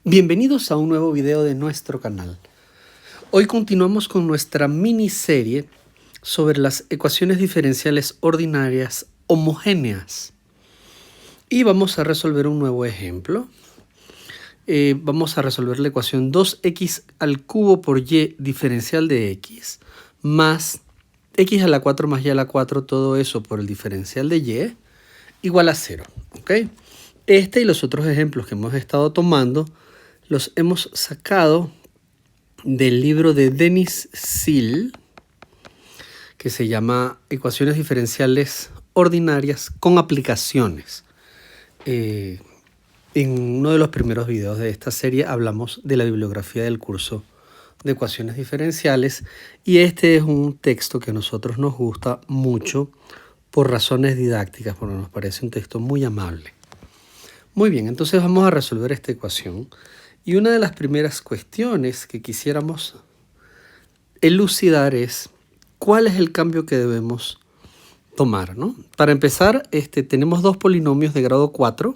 Bienvenidos a un nuevo video de nuestro canal. Hoy continuamos con nuestra miniserie sobre las ecuaciones diferenciales ordinarias homogéneas. Y vamos a resolver un nuevo ejemplo. Vamos a resolver la ecuación 2x al cubo por y diferencial de x más x a la 4 más y a la 4, todo eso por el diferencial de y, igual a 0. ¿Ok? Este y los otros ejemplos que hemos estado tomando los hemos sacado del libro de Denis Sill, que se llama Ecuaciones diferenciales ordinarias con aplicaciones. En uno de los primeros videos de esta serie hablamos de la bibliografía del curso de ecuaciones diferenciales y este es un texto que a nosotros nos gusta mucho por razones didácticas, porque nos parece un texto muy amable. Muy bien, entonces vamos a resolver esta ecuación. Y una de las primeras cuestiones que quisiéramos elucidar es cuál es el cambio que debemos tomar, ¿no? Para empezar, tenemos dos polinomios de grado 4.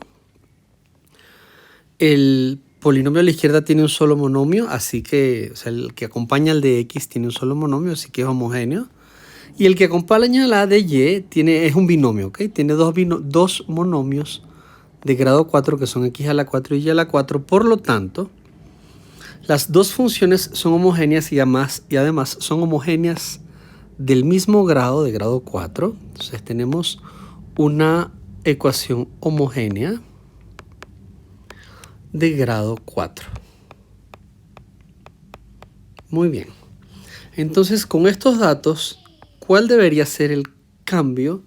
El polinomio a la izquierda tiene un solo monomio, así que, el que acompaña al de x tiene un solo monomio, así que es homogéneo. Y el que acompaña a la de y es un binomio, ¿ok? Tiene dos monomios de grado 4 que son x a la 4 y y a la 4. Por lo tanto, las dos funciones son homogéneas y además son homogéneas del mismo grado, de grado 4. Entonces tenemos una ecuación homogénea de grado 4. Muy bien. Entonces, con estos datos, ¿cuál debería ser el cambio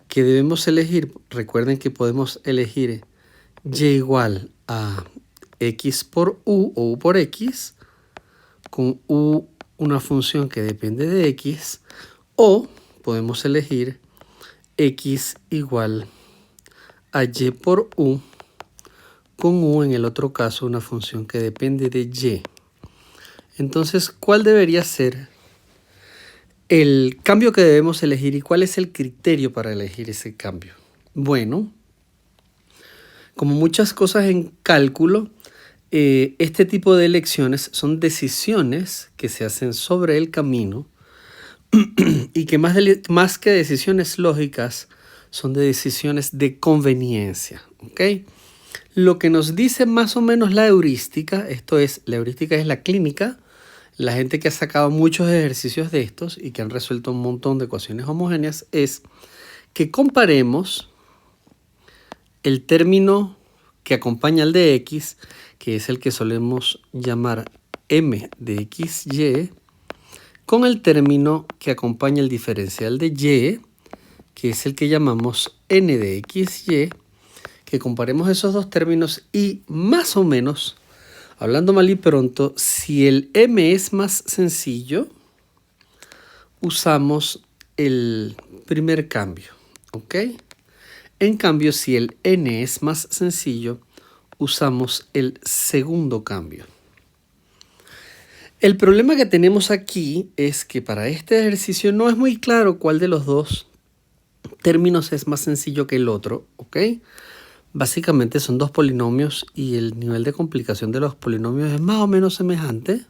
que debemos elegir? Recuerden que podemos elegir y igual a x por u o u por x, con u una función que depende de x, o podemos elegir x igual a y por u, con u en el otro caso una función que depende de y. Entonces, ¿cuál debería ser el cambio que debemos elegir y cuál es el criterio para elegir ese cambio? Bueno, como muchas cosas en cálculo, este tipo de elecciones son decisiones que se hacen sobre el camino y que más que decisiones lógicas son de decisiones de conveniencia. ¿Ok? Lo que nos dice más o menos la heurística, la heurística es la clínica, la gente que ha sacado muchos ejercicios de estos y que han resuelto un montón de ecuaciones homogéneas, es que comparemos el término que acompaña al de x, que es el que solemos llamar m de xy, con el término que acompaña el diferencial de y, que es el que llamamos n de xy, que comparemos esos dos términos y más o menos, hablando mal y pronto, si el m es más sencillo, usamos el primer cambio, ¿ok? En cambio, si el n es más sencillo, usamos el segundo cambio. El problema que tenemos aquí es que para este ejercicio no es muy claro cuál de los dos términos es más sencillo que el otro, ¿ok? Básicamente son dos polinomios y el nivel de complicación de los polinomios es más o menos semejante.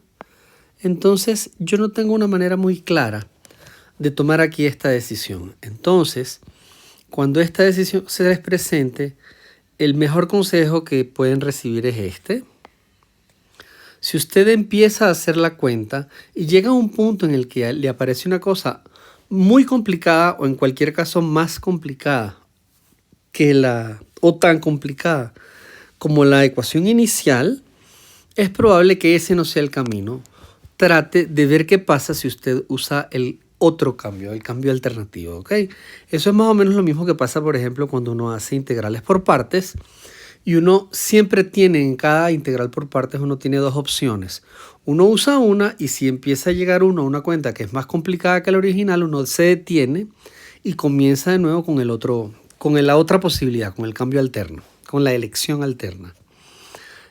Entonces, yo no tengo una manera muy clara de tomar aquí esta decisión. Entonces, cuando esta decisión se les presente, el mejor consejo que pueden recibir es este. Si usted empieza a hacer la cuenta y llega a un punto en el que le aparece una cosa muy complicada o en cualquier caso más complicada o tan complicada como la ecuación inicial, es probable que ese no sea el camino. Trate de ver qué pasa si usted usa el otro cambio, el cambio alternativo, ¿ok? Eso es más o menos lo mismo que pasa, por ejemplo, cuando uno hace integrales por partes y uno siempre tiene en cada integral por partes, uno tiene dos opciones. Uno usa una y si empieza a llegar uno a una cuenta que es más complicada que la original, uno se detiene y comienza de nuevo con la otra posibilidad, con el cambio alterno, con la elección alterna.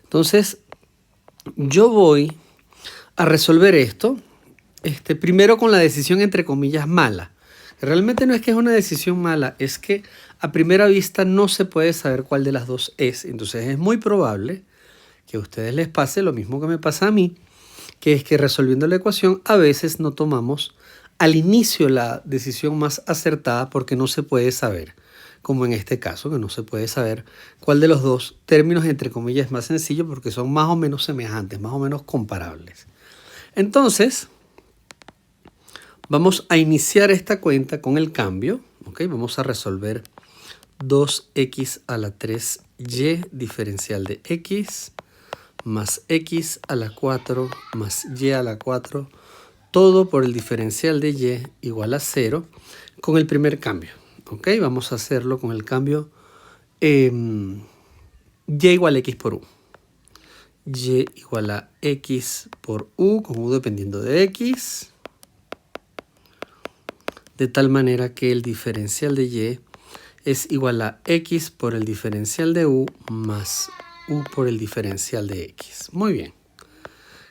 Entonces, yo voy a resolver esto primero con la decisión entre comillas mala. Realmente no es que es una decisión mala, es que a primera vista no se puede saber cuál de las dos es. Entonces es muy probable que a ustedes les pase lo mismo que me pasa a mí, que es que resolviendo la ecuación a veces no tomamos al inicio la decisión más acertada porque no se puede saber, como en este caso, que no se puede saber cuál de los dos términos entre comillas es más sencillo porque son más o menos semejantes, más o menos comparables. Entonces, vamos a iniciar esta cuenta con el cambio. ¿Okay? Vamos a resolver 2x a la 3y diferencial de x más x a la 4 más y a la 4, todo por el diferencial de y igual a 0 con el primer cambio. ¿Ok? Vamos a hacerlo con el cambio y igual a x por u. Y igual a x por u, con u dependiendo de x. De tal manera que el diferencial de y es igual a x por el diferencial de u más u por el diferencial de x. Muy bien.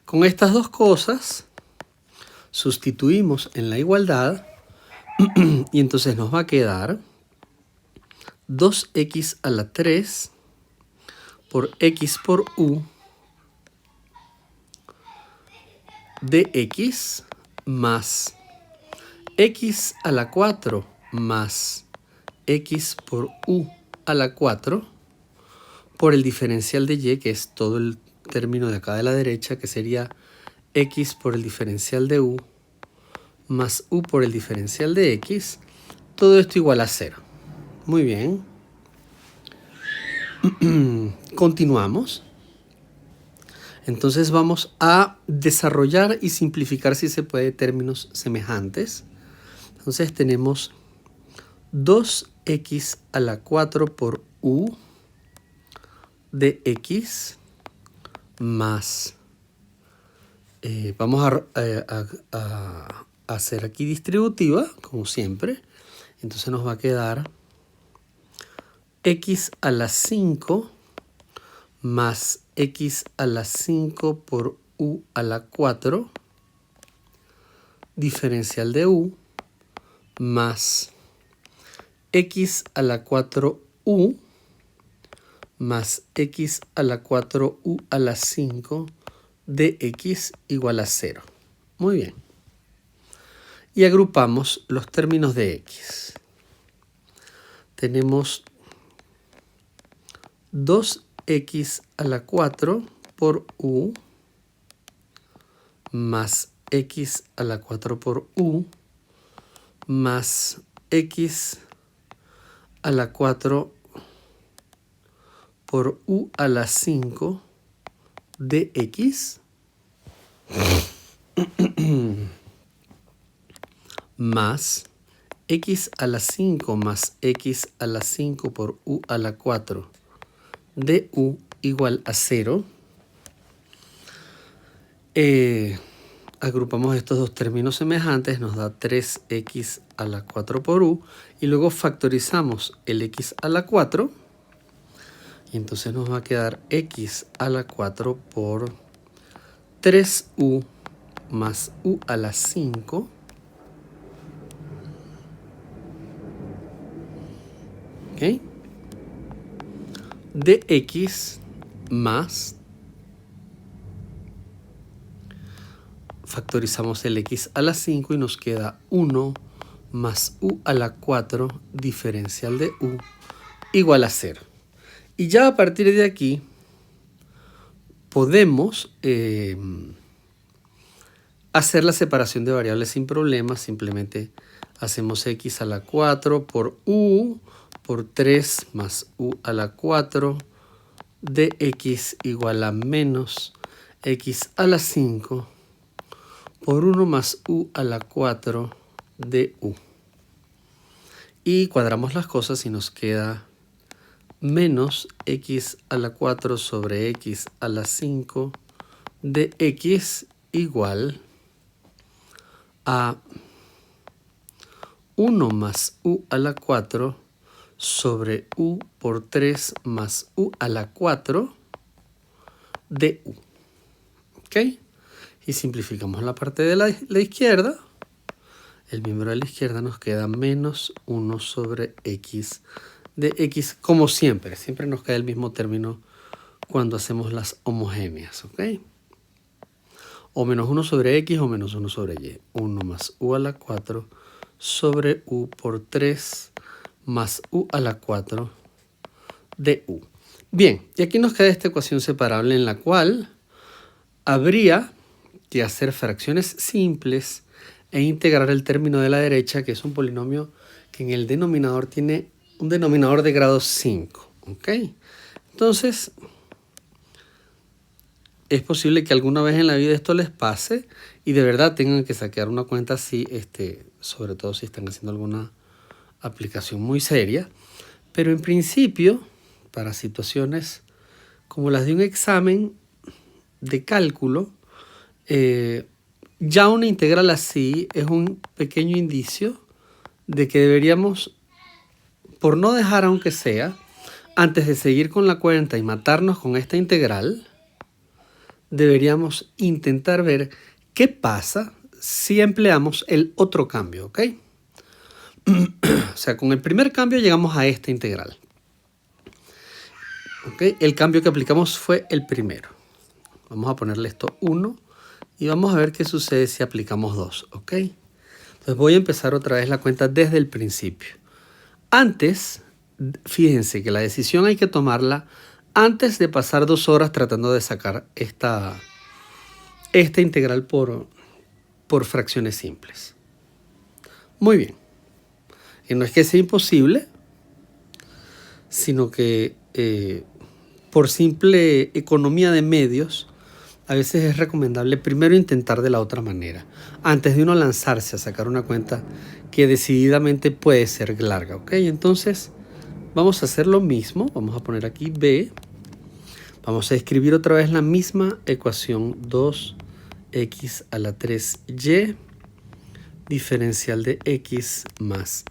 Con estas dos cosas sustituimos en la igualdad y entonces nos va a quedar 2x a la 3 por x por u de x más x a la 4 más x por u a la 4 por el diferencial de y, que es todo el término de acá de la derecha, que sería x por el diferencial de u más u por el diferencial de x, todo esto igual a 0. Muy bien. Continuamos. Entonces vamos a desarrollar y simplificar, si se puede, términos semejantes. Entonces tenemos 2x a la 4 por u de x más, vamos a hacer aquí distributiva, como siempre. Entonces nos va a quedar x a la 5 más x a la 5 por u a la 4, diferencial de u, más x a la 4u más x a la 4u a la 5 de x igual a 0. Muy bien. Y agrupamos los términos de x. Tenemos 2x a la 4 por u más x a la 4 por u más x a la 4 por u a la 5 de x más x a la 5 más x a la 5 por u a la 4 de u igual a 0. Agrupamos estos dos términos semejantes, nos da 3x a la 4 por u y luego factorizamos el x a la 4 y entonces nos va a quedar x a la 4 por 3u más u a la 5 ¿okay? De x más, factorizamos el x a la 5 y nos queda 1 más u a la 4 diferencial de u igual a 0. Y ya a partir de aquí podemos hacer la separación de variables sin problemas. Simplemente hacemos x a la 4 por u por 3 más u a la 4 de x igual a menos x a la 5 por 1 más u a la 4 de u. Y cuadramos las cosas y nos queda menos x a la 4 sobre x a la 5 de x igual a 1 más u a la 4 sobre u por 3 más u a la 4 de u. ¿Ok? Y simplificamos la parte de la izquierda. El miembro de la izquierda nos queda menos 1 sobre x de x, como siempre. Siempre nos queda el mismo término cuando hacemos las homogéneas, ¿ok? O menos 1 sobre x o menos 1 sobre y. 1 más u a la 4 sobre u por 3 más u a la 4 de u. Bien, y aquí nos queda esta ecuación separable en la cual habría que hacer fracciones simples e integrar el término de la derecha, que es un polinomio que en el denominador tiene un denominador de grado 5. ¿Ok? Entonces, es posible que alguna vez en la vida esto les pase y de verdad tengan que sacar una cuenta así, sobre todo si están haciendo alguna aplicación muy seria. Pero en principio, para situaciones como las de un examen de cálculo, ya una integral así es un pequeño indicio de que deberíamos, por no dejar aunque sea, antes de seguir con la cuenta y matarnos con esta integral, deberíamos intentar ver qué pasa si empleamos el otro cambio, ¿ok? O sea, con el primer cambio llegamos a esta integral. ¿Ok? El cambio que aplicamos fue el primero. Vamos a ponerle esto 1 y vamos a ver qué sucede si aplicamos 2, ¿ok? Entonces voy a empezar otra vez la cuenta desde el principio. Antes, fíjense que la decisión hay que tomarla antes de pasar 2 horas tratando de sacar esta integral por fracciones simples. Muy bien. Y no es que sea imposible, sino que por simple economía de medios, a veces es recomendable primero intentar de la otra manera, antes de uno lanzarse a sacar una cuenta que decididamente puede ser larga, ¿ok? Entonces, vamos a hacer lo mismo. Vamos a poner aquí b. Vamos a escribir otra vez la misma ecuación, 2x a la 3y, diferencial de x más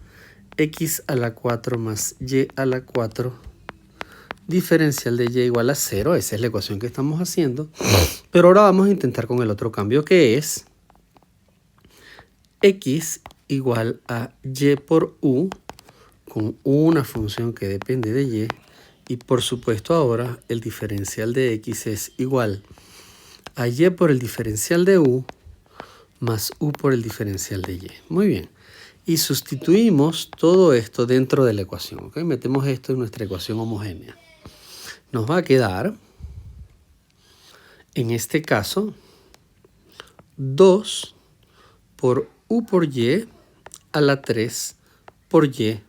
x a la 4 más y a la 4, diferencial de y igual a 0. Esa es la ecuación que estamos haciendo. Pero ahora vamos a intentar con el otro cambio, que es x igual a y por u con una función que depende de y. Y por supuesto ahora el diferencial de x es igual a y por el diferencial de u más u por el diferencial de y. Muy bien. Y sustituimos todo esto dentro de la ecuación. ¿Ok? Metemos esto en nuestra ecuación homogénea. Nos va a quedar, en este caso, 2 por u por y a la 3 por y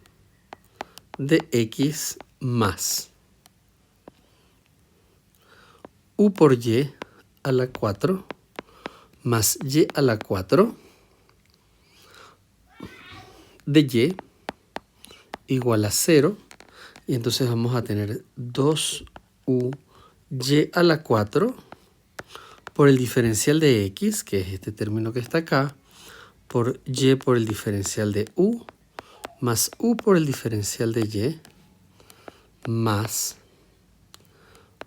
de x más u por y a la 4 más y a la 4 de y igual a 0. Y entonces vamos a tener 2u y a la 4 por el diferencial de x, que es este término que está acá, por y por el diferencial de u, más u por el diferencial de y, más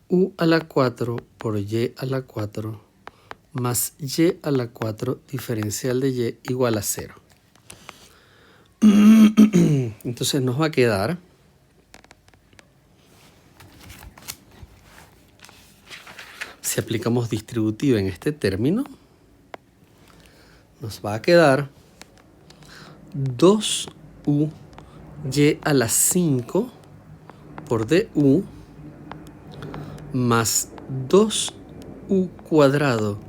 u a la 4 por y a la 4, más y a la 4 diferencial de y igual a 0. Entonces nos va a quedar si aplicamos distributiva en este término, nos va a quedar 2u y a la 5 por du más 2u cuadrado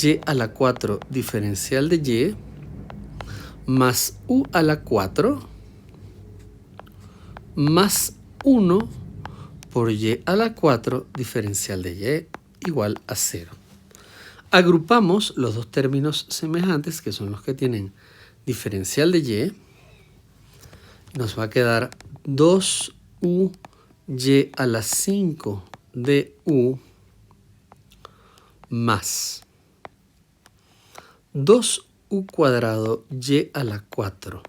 y a la 4 diferencial de y más u a la 4 más 1 por y a la 4 diferencial de y igual a 0. Agrupamos los dos términos semejantes, que son los que tienen diferencial de y. Nos va a quedar 2u y a la 5 de u más 2u cuadrado y a la 4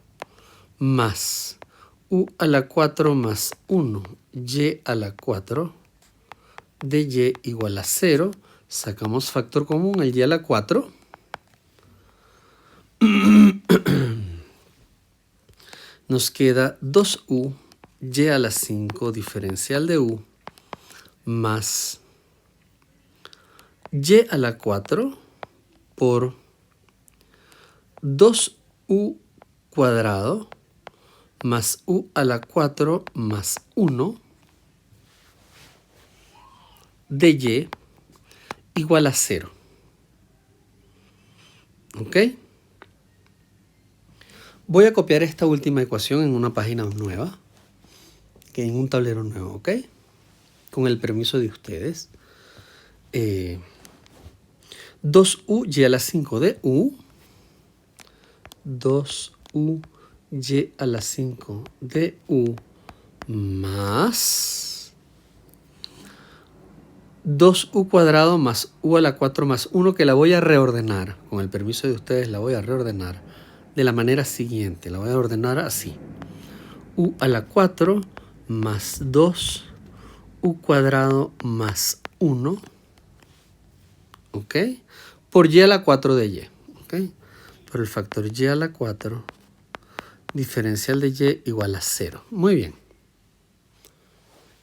más u a la 4 más 1 y a la 4 de y igual a 0. Sacamos factor común, el y a la 4. Nos queda 2u y a la 5 diferencial de u más y a la 4 por 2u cuadrado más u a la 4 más 1 de y igual a 0. ¿Ok? Voy a copiar esta última ecuación en una página nueva, que en un tablero nuevo, ¿ok? Con el permiso de ustedes. 2u y a la 5 de u, 2u y a la 5 de u más 2u cuadrado más u a la 4 más 1, que la voy a reordenar. Con el permiso de ustedes la voy a reordenar de la manera siguiente. La voy a ordenar así. U a la 4 más 2 u cuadrado más 1, ¿ok? Por y a la 4 de y, ¿ok? Por el factor y a la 4, diferencial de y igual a 0. Muy bien.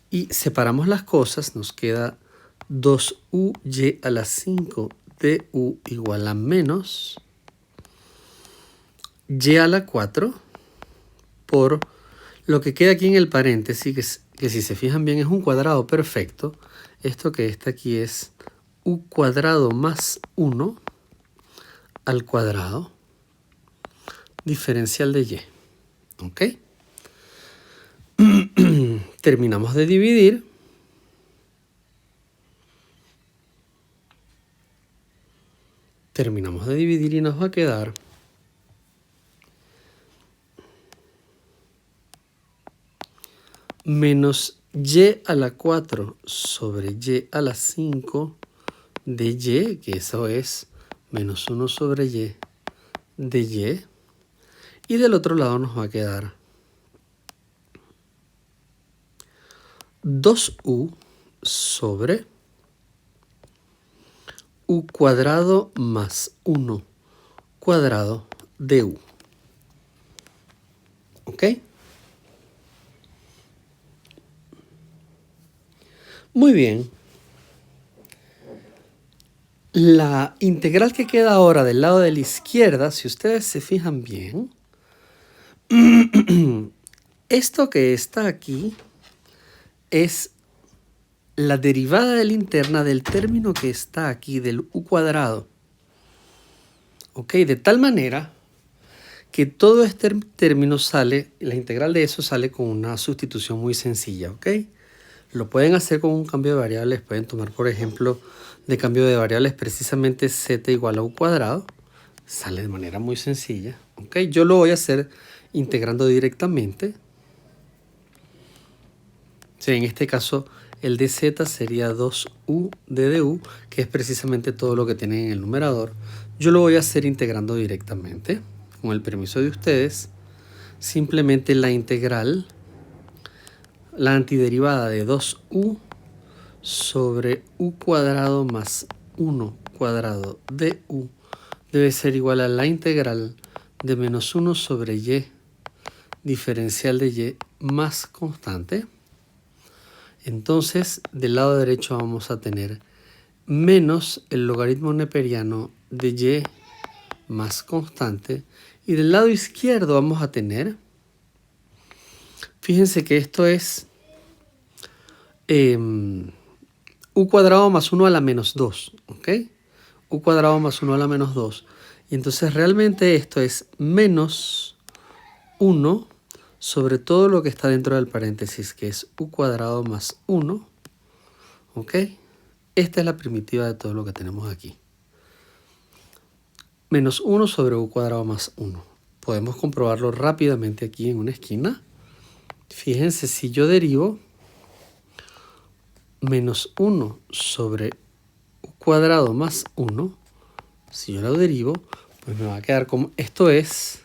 Y separamos las cosas, nos queda 2u y a la 5 de u igual a menos y a la 4 por lo que queda aquí en el paréntesis, que si se fijan bien es un cuadrado perfecto. Esto que está aquí es u cuadrado más 1 al cuadrado, diferencial de y. ¿Ok? Terminamos de dividir. Terminamos de dividir y nos va a quedar menos y a la 4 sobre y a la 5 de y, que eso es menos 1 sobre y de y. Y del otro lado nos va a quedar 2u sobre u cuadrado más 1 cuadrado de u. ¿Ok? Muy bien. La integral que queda ahora del lado de la izquierda, si ustedes se fijan bien, esto que está aquí es la derivada de la interna del término que está aquí, del u cuadrado. ¿Ok? De tal manera que todo este término sale, la integral de eso sale con una sustitución muy sencilla. ¿Ok? Lo pueden hacer con un cambio de variables. Pueden tomar, por ejemplo, de cambio de variables precisamente z igual a u cuadrado. Sale de manera muy sencilla. ¿Ok? Yo lo voy a hacer integrando directamente. Sí, en este caso, el dz sería 2u de du, que es precisamente todo lo que tienen en el numerador. Yo lo voy a hacer integrando directamente, con el permiso de ustedes. Simplemente la integral, la antiderivada de 2u sobre u cuadrado más 1 cuadrado de u debe ser igual a la integral de menos 1 sobre y, diferencial de y más constante. Entonces, del lado derecho vamos a tener menos el logaritmo neperiano de y más constante. Y del lado izquierdo vamos a tener, fíjense que esto es u cuadrado más 1 a la menos 2. ¿Ok? U cuadrado más 1 a la menos 2. Y entonces realmente esto es menos 1 sobre todo lo que está dentro del paréntesis, que es u cuadrado más 1. ¿Ok? Esta es la primitiva de todo lo que tenemos aquí. Menos 1 sobre u cuadrado más 1. Podemos comprobarlo rápidamente aquí en una esquina. Fíjense, si yo derivo menos 1 sobre u cuadrado más 1, si yo lo derivo, pues me va a quedar como, esto es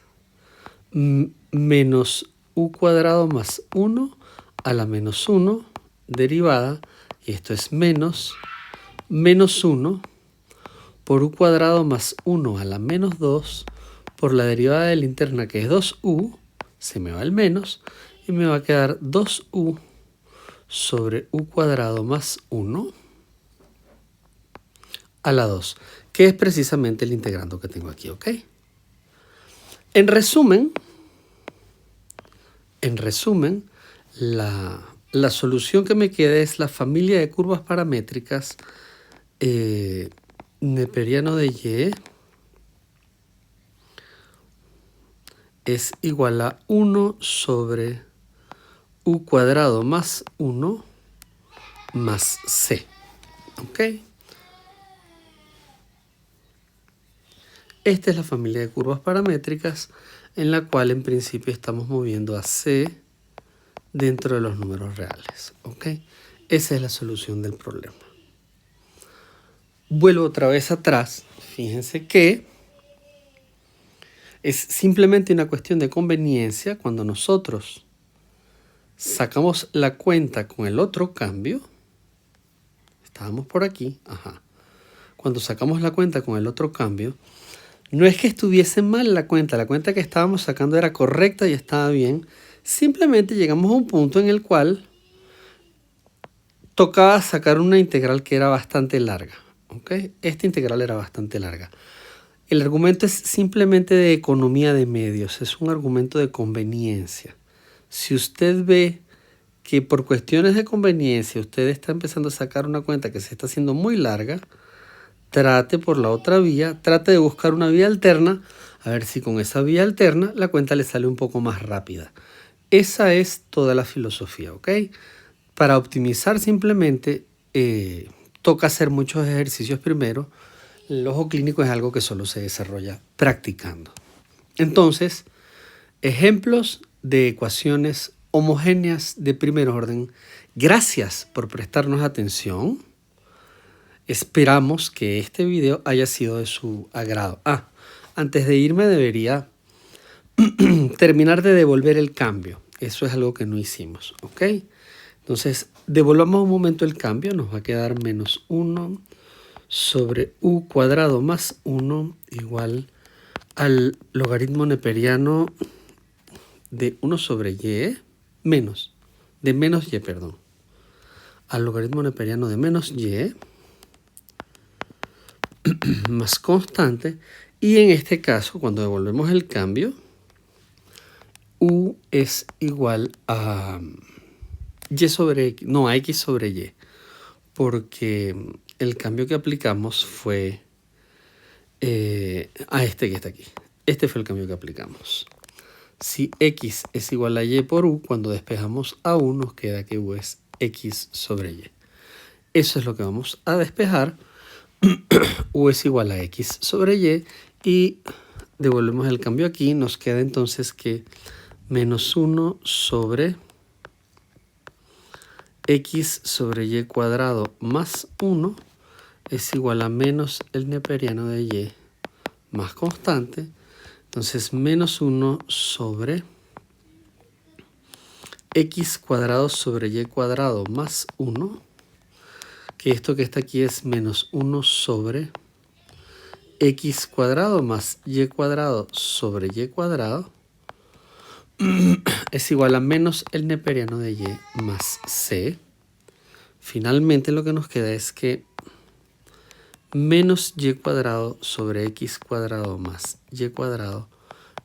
menos u cuadrado más 1 a la menos 1 derivada, y esto es menos 1 por u cuadrado más 1 a la menos 2 por la derivada de la interna, que es 2u, se me va el menos, y me va a quedar 2u sobre u cuadrado más 1 a la 2, que es precisamente el integrando que tengo aquí, ¿ok? En resumen, la solución que me queda es la familia de curvas paramétricas neperiano de y es igual a 1 sobre u cuadrado más 1 más c. ¿Ok? Esta es la familia de curvas paramétricas en la cual en principio estamos moviendo a c dentro de los números reales. ¿Ok? Esa es la solución del problema. Vuelvo otra vez atrás. Fíjense que es simplemente una cuestión de conveniencia cuando nosotros sacamos la cuenta con el otro cambio. Estábamos por aquí. Ajá. Cuando sacamos la cuenta con el otro cambio, no es que estuviese mal la cuenta que estábamos sacando era correcta y estaba bien. Simplemente llegamos a un punto en el cual tocaba sacar una integral que era bastante larga. ¿Okay? Esta integral era bastante larga. El argumento es simplemente de economía de medios, es un argumento de conveniencia. Si usted ve que por cuestiones de conveniencia usted está empezando a sacar una cuenta que se está haciendo muy larga, trate por la otra vía, trate de buscar una vía alterna, a ver si con esa vía alterna la cuenta le sale un poco más rápida. Esa es toda la filosofía, ¿ok? Para optimizar simplemente toca hacer muchos ejercicios primero. El ojo clínico es algo que solo se desarrolla practicando. Entonces, ejemplos de ecuaciones homogéneas de primer orden. Gracias por prestarnos atención. Esperamos que este video haya sido de su agrado. Antes de irme debería terminar de devolver el cambio. Eso es algo que no hicimos, ¿ok? Entonces, devolvamos un momento el cambio. Nos va a quedar menos 1 sobre u cuadrado más 1 igual al logaritmo neperiano de 1 sobre y menos y, perdón. Al logaritmo neperiano de menos y más constante. Y en este caso, cuando devolvemos el cambio, u es igual a y sobre x, no, a x sobre y, porque el cambio que aplicamos fue a este que está aquí. Este fue el cambio que aplicamos. Si x es igual a y por u, cuando despejamos a u nos queda que u es x sobre y. Eso es lo que vamos a despejar. U es igual a x sobre y devolvemos el cambio aquí. Nos queda entonces que menos 1 sobre x sobre y cuadrado más 1 es igual a menos el neperiano de y más constante. Entonces menos 1 sobre x cuadrado sobre y cuadrado más 1, que esto que está aquí es menos 1 sobre x cuadrado más y cuadrado sobre y cuadrado, es igual a menos el neperiano de y más c. Finalmente lo que nos queda es que menos y cuadrado sobre x cuadrado más y cuadrado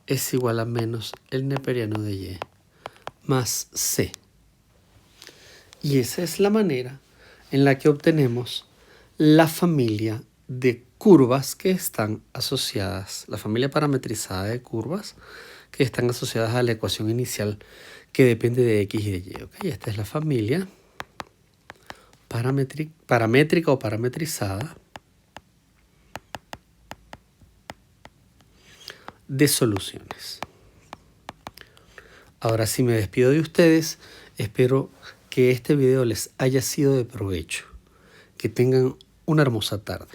es igual a menos el neperiano de y más c. Y esa es la manera en la que obtenemos la familia de curvas que están asociadas, la familia parametrizada de curvas que están asociadas a la ecuación inicial que depende de x y de y. ¿Okay? Esta es la familia paramétrica o parametrizada de soluciones. Ahora sí me despido de ustedes. Espero que este video les haya sido de provecho. Que tengan una hermosa tarde.